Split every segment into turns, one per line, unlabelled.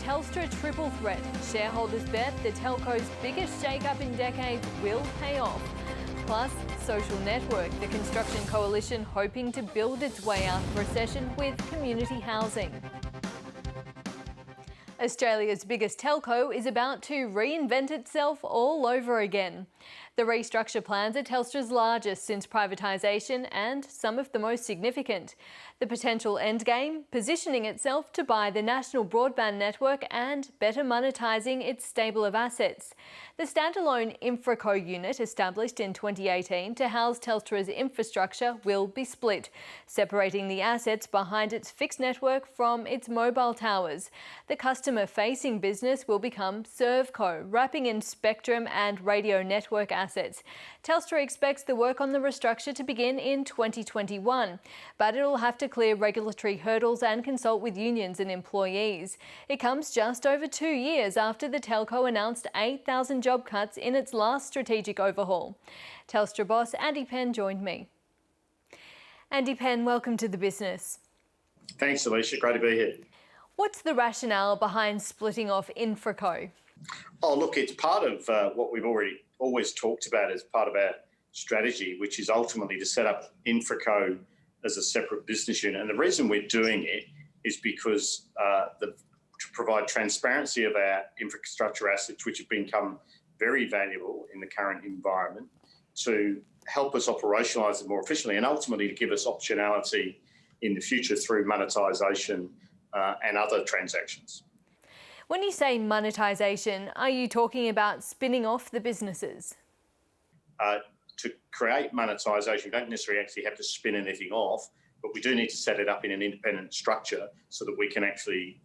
Telstra triple threat. Shareholders bet the telco's biggest shake-up in decades will pay off. Plus, social network, the construction coalition hoping to build its way out of recession with community housing. Australia's biggest telco is about to reinvent itself all over again. The restructure plans are Telstra's largest since privatisation and some of the most significant. The potential endgame, positioning itself to buy the national broadband network and better monetising its stable of assets. The standalone InfraCo unit, established in 2018 to house Telstra's infrastructure, will be split, separating the assets behind its fixed network from its mobile towers. The customer-facing business will become ServeCo, wrapping in spectrum and radio network assets. Telstra expects the work on the restructure to begin in 2021, but it'll have to clear regulatory hurdles and consult with unions and employees. It comes just over 2 years after the telco announced 8,000 job cuts in its last strategic overhaul. Telstra boss Andy Penn joined me. Andy Penn, welcome to The Business.
Thanks, Alicia. Great to be here.
What's the rationale behind splitting off InfraCo?
Oh, look, it's part of what we've always talked about as part of our strategy, which is ultimately to set up InfraCo as a separate business unit. And the reason we're doing it is because to provide transparency of our infrastructure assets, which have become very valuable in the current environment, to help us operationalise them more efficiently and ultimately to give us optionality in the future through monetisation and other transactions.
When you say monetisation, are you talking about spinning off the businesses?
To create monetisation, you don't necessarily actually have to spin anything off, but we do need to set it up in an independent structure so that we can actually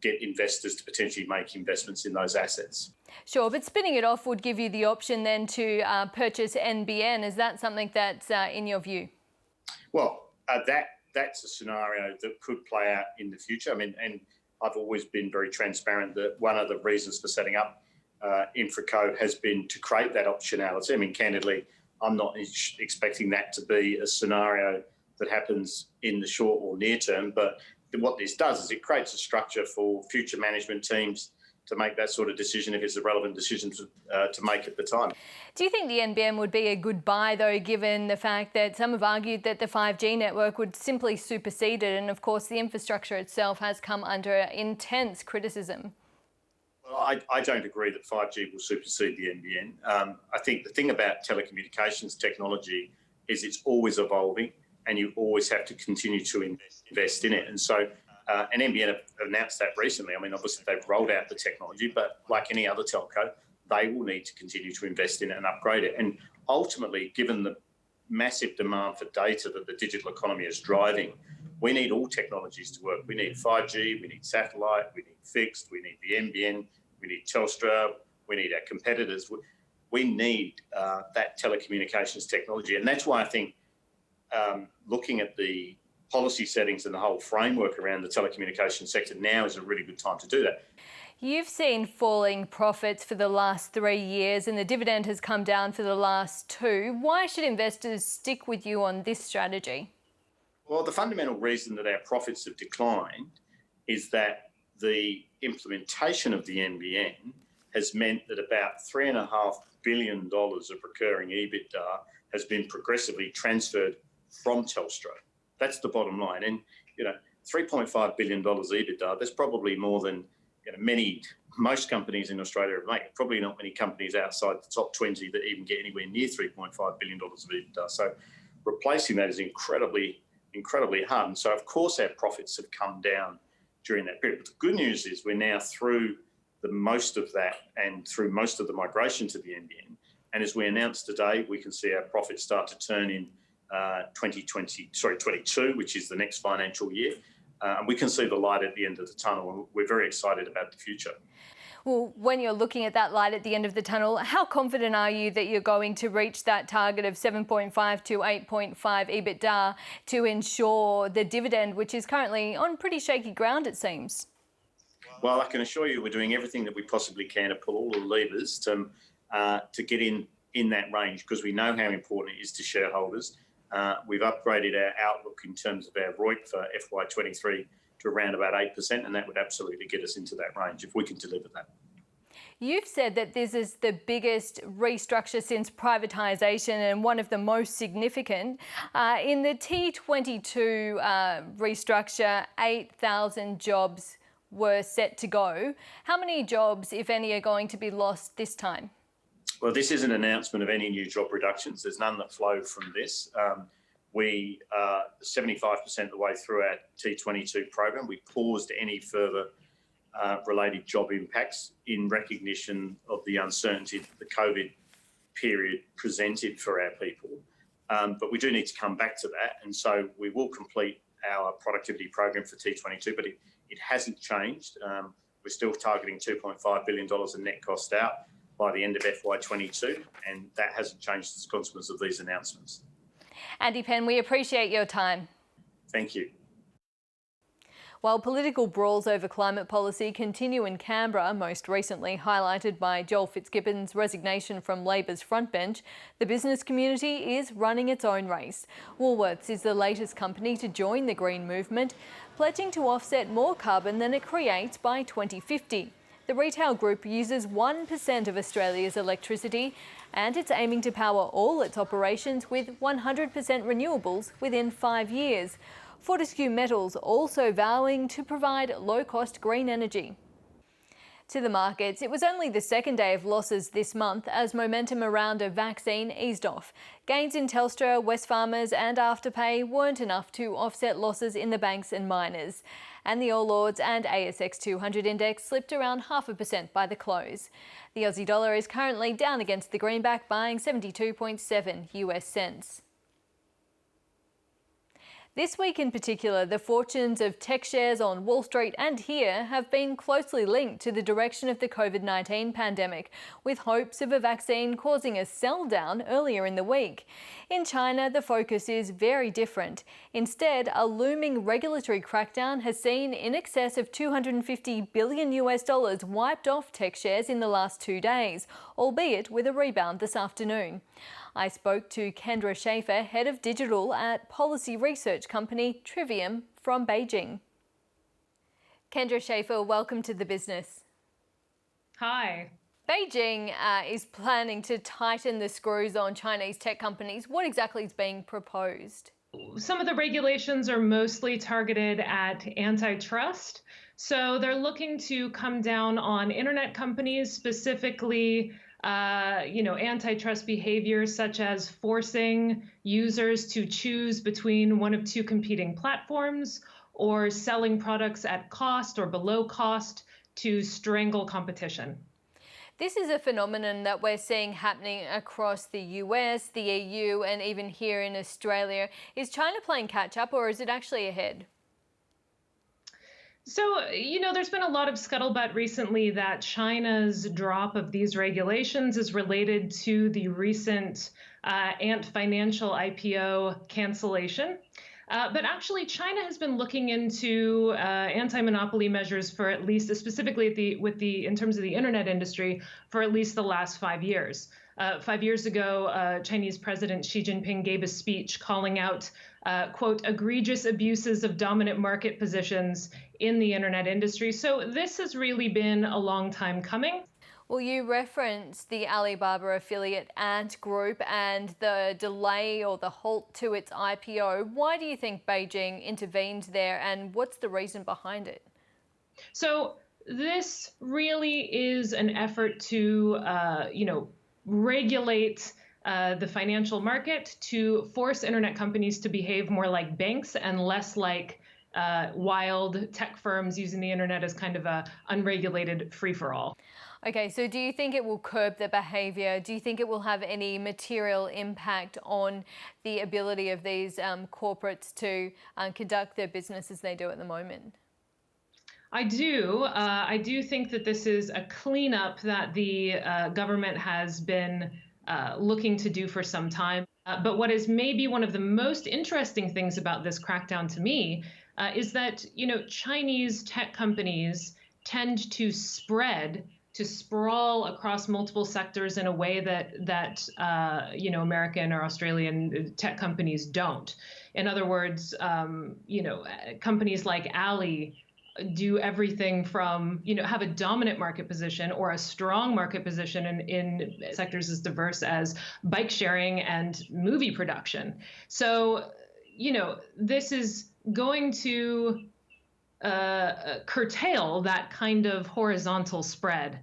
get investors to potentially make investments in those assets.
Sure, but spinning it off would give you the option then to purchase NBN. Is that something that's in your view?
Well, that's a scenario that could play out in the future. I mean, and I've always been very transparent that one of the reasons for setting up InfraCo has been to create that optionality. I mean, candidly, I'm not expecting that to be a scenario that happens in the short or near term, but what this does is it creates a structure for future management teams to make that sort of decision if it's a relevant decision to make at the time.
Do you think the NBN would be a good buy, though, given the fact that some have argued that the 5G network would simply supersede it, and of course the infrastructure itself has come under intense criticism?
Well, I don't agree that 5G will supersede the NBN. I think the thing about telecommunications technology is it's always evolving and you always have to continue to invest in it. And so and NBN have announced that recently. I mean, obviously they've rolled out the technology, but like any other telco, they will need to continue to invest in it and upgrade it. And ultimately, given the massive demand for data that the digital economy is driving, we need all technologies to work. We need 5G, we need satellite, we need fixed, we need the NBN, we need Telstra, we need our competitors. We need that telecommunications technology. And that's why I think looking at the policy settings and the whole framework around the telecommunications sector now is a really good time to do that.
You've seen falling profits for the last 3 years and the dividend has come down for the last 2. Why should investors stick with you on this strategy?
Well, the fundamental reason that our profits have declined is that the implementation of the NBN has meant that about $3.5 billion of recurring EBITDA has been progressively transferred from Telstra. That's the bottom line. And, $3.5 billion EBITDA, that's probably more than most companies in Australia make. Probably not many companies outside the top 20 that even get anywhere near $3.5 billion of EBITDA. So replacing that is incredibly hard. And so, of course, our profits have come down during that period. But the good news is we're now through the most of that and through most of the migration to the NBN. And as we announced today, we can see our profits start to turn in 2022, which is the next financial year. And we can see the light at the end of the tunnel, and we're very excited about the future.
Well, when you're looking at that light at the end of the tunnel, how confident are you that you're going to reach that target of 7.5 to 8.5 EBITDA to ensure the dividend, which is currently on pretty shaky ground, it seems?
Well, I can assure you we're doing everything that we possibly can to pull all the levers to get in that range, because we know how important it is to shareholders. We've upgraded our outlook in terms of our ROIC for FY23 to around about 8%, and that would absolutely get us into that range if we can deliver that.
You've said that this is the biggest restructure since privatisation and one of the most significant. In the T22 restructure, 8,000 jobs were set to go. How many jobs, if any, are going to be lost this time?
Well, this is an announcement of any new job reductions. There's none that flow from this. We are 75% of the way through our T22 program. We paused any further related job impacts in recognition of the uncertainty that the COVID period presented for our people. But we do need to come back to that. And so we will complete our productivity program for T22, but it hasn't changed. We're still targeting $2.5 billion in net cost out by the end of FY22, and that hasn't changed as a consequence of these announcements.
Andy Penn, we appreciate your time.
Thank you.
While political brawls over climate policy continue in Canberra, most recently highlighted by Joel Fitzgibbon's resignation from Labor's frontbench, the business community is running its own race. Woolworths is the latest company to join the green movement, pledging to offset more carbon than it creates by 2050. The retail group uses 1% of Australia's electricity, and it's aiming to power all its operations with 100% renewables within 5 years. Fortescue Metals also vowing to provide low-cost green energy. To the markets, it was only the second day of losses this month as momentum around a vaccine eased off. Gains in Telstra, Wesfarmers and Afterpay weren't enough to offset losses in the banks and miners. And the All Ords and ASX 200 index slipped around 0.5% by the close. The Aussie dollar is currently down against the greenback, buying 72.7 US cents. This week in particular, the fortunes of tech shares on Wall Street and here have been closely linked to the direction of the COVID-19 pandemic, with hopes of a vaccine causing a sell down earlier in the week. In China, the focus is very different. Instead, a looming regulatory crackdown has seen in excess of $250 billion wiped off tech shares in the last 2 days, albeit with a rebound this afternoon. I spoke to Kendra Schaefer, head of digital at policy research company Trivium from Beijing. Kendra Schaefer, welcome to The Business.
Hi.
Beijing is planning to tighten the screws on Chinese tech companies. What exactly is being proposed?
Some of the regulations are mostly targeted at antitrust. So they're looking to come down on internet companies, specifically antitrust behaviors such as forcing users to choose between one of two competing platforms or selling products at cost or below cost to strangle competition.
This is a phenomenon that we're seeing happening across the US, the EU, and even here in Australia. Is China playing catch up or is it actually ahead?
So, there's been a lot of scuttlebutt recently that China's drop of these regulations is related to the recent Ant Financial IPO cancellation. But actually, China has been looking into anti-monopoly measures for at least, specifically in terms of the internet industry, for at least the last 5 years. 5 years ago, Chinese President Xi Jinping gave a speech calling out, quote, egregious abuses of dominant market positions in the internet industry. So this has really been a long time coming.
Well, you referenced the Alibaba affiliate Ant Group and the delay or the halt to its IPO. Why do you think Beijing intervened there and what's the reason behind it?
So this really is an effort to, regulate the financial market, to force internet companies to behave more like banks and less like wild tech firms using the internet as kind of a unregulated free-for-all.
Okay, so do you think it will curb the behaviour? Do you think it will have any material impact on the ability of these corporates to conduct their business as they do at the moment?
I do. I do think that this is a cleanup that the government has been looking to do for some time. But what is maybe one of the most interesting things about this crackdown to me is that, Chinese tech companies tend to spread to sprawl across multiple sectors in a way that American or Australian tech companies don't. In other words, companies like Ally do everything from, have a dominant market position or a strong market position in sectors as diverse as bike sharing and movie production. So, this is going to curtail that kind of horizontal spread.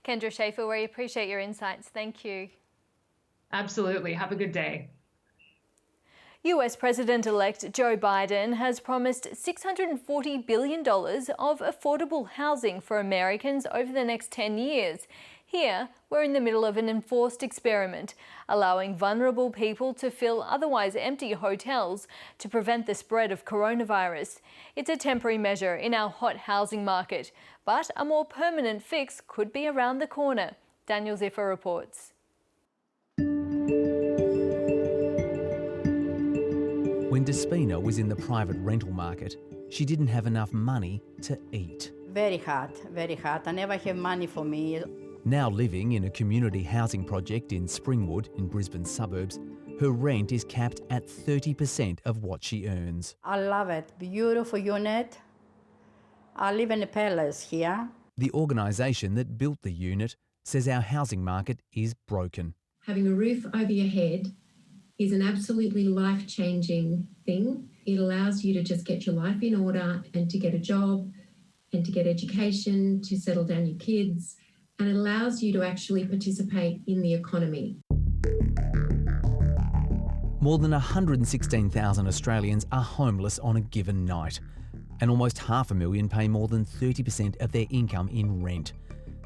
Kendra Schaefer, we appreciate your insights. Thank you.
Absolutely. Have a good day.
US President-elect Joe Biden has promised $640 billion of affordable housing for Americans over the next 10 years. Here, we're in the middle of an enforced experiment, allowing vulnerable people to fill otherwise empty hotels to prevent the spread of coronavirus. It's a temporary measure in our hot housing market, but a more permanent fix could be around the corner. Daniel Ziffer reports.
When Despina was in the private rental market, she didn't have enough money to eat.
Very hard, very hard. I never have money for me.
Now living in a community housing project in Springwood in Brisbane suburbs, her rent is capped at 30% of what she earns.
I love it. Beautiful unit. I live in a palace here.
The organisation that built the unit says our housing market is broken.
Having a roof over your head is an absolutely life-changing thing. It allows you to just get your life in order and to get a job and to get education, to settle down your kids, and it allows you to actually participate in the economy.
More than 116,000 Australians are homeless on a given night, and almost 500,000 pay more than 30% of their income in rent,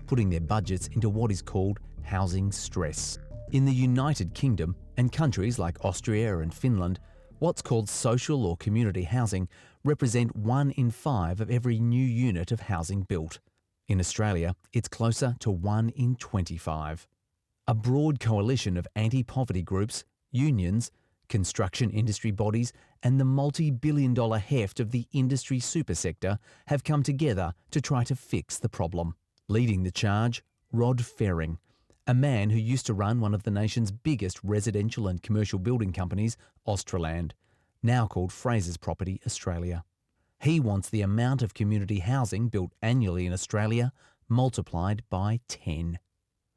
putting their budgets into what is called housing stress. In the United Kingdom and countries like Austria and Finland, what's called social or community housing represent 1 in 5 of every new unit of housing built. In Australia, it's closer to 1 in 25. A broad coalition of anti-poverty groups, unions, construction industry bodies and the multi-billion-dollar heft of the industry super sector have come together to try to fix the problem. Leading the charge, Rod Ferring, a man who used to run one of the nation's biggest residential and commercial building companies, Australand, now called Fraser's Property Australia. He wants the amount of community housing built annually in Australia multiplied by 10.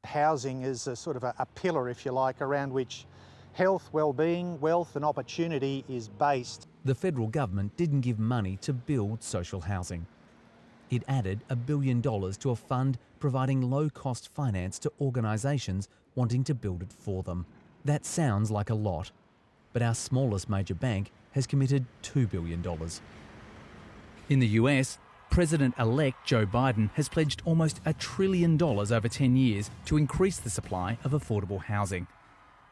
Housing is a sort of a pillar, if you like, around which health, well-being, wealth and opportunity is based.
The federal government didn't give money to build social housing. It added $1 billion to a fund providing low-cost finance to organisations wanting to build it for them. That sounds like a lot, but our smallest major bank has committed $2 billion. In the US, President-elect Joe Biden has pledged almost $1 trillion over 10 years to increase the supply of affordable housing.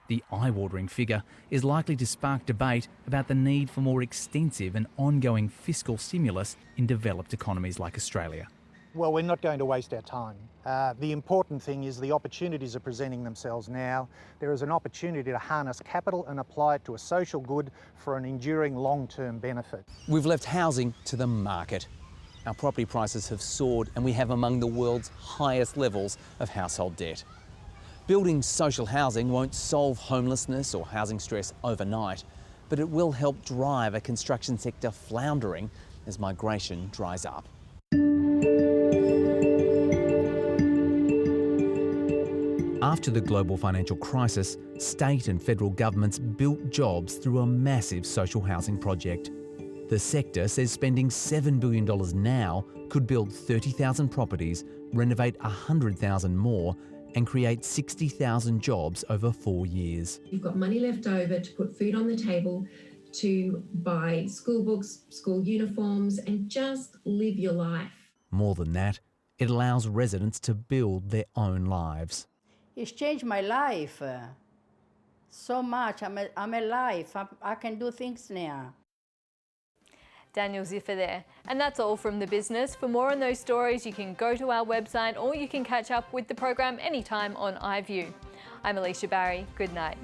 The eye-watering figure is likely to spark debate about the need for more extensive and ongoing fiscal stimulus in developed economies like Australia.
Well, we're not going to waste our time. The important thing is the opportunities are presenting themselves now. There is an opportunity to harness capital and apply it to a social good for an enduring long-term benefit.
We've left housing to the market. Our property prices have soared and we have among the world's highest levels of household debt. Building social housing won't solve homelessness or housing stress overnight, but it will help drive a construction sector floundering as migration dries up. After the global financial crisis, state and federal governments built jobs through a massive social housing project. The sector says spending $7 billion now could build 30,000 properties, renovate 100,000 more, and create 60,000 jobs over 4 years.
You've got money left over to put food on the table, to buy school books, school uniforms, and just live your life.
More than that, it allows residents to build their own lives.
It's changed my life so much. I'm alive. I can do things now.
Daniel Ziffer there. And that's all from The Business. For more on those stories, you can go to our website or you can catch up with the program anytime on iView. I'm Alicia Barry. Good night.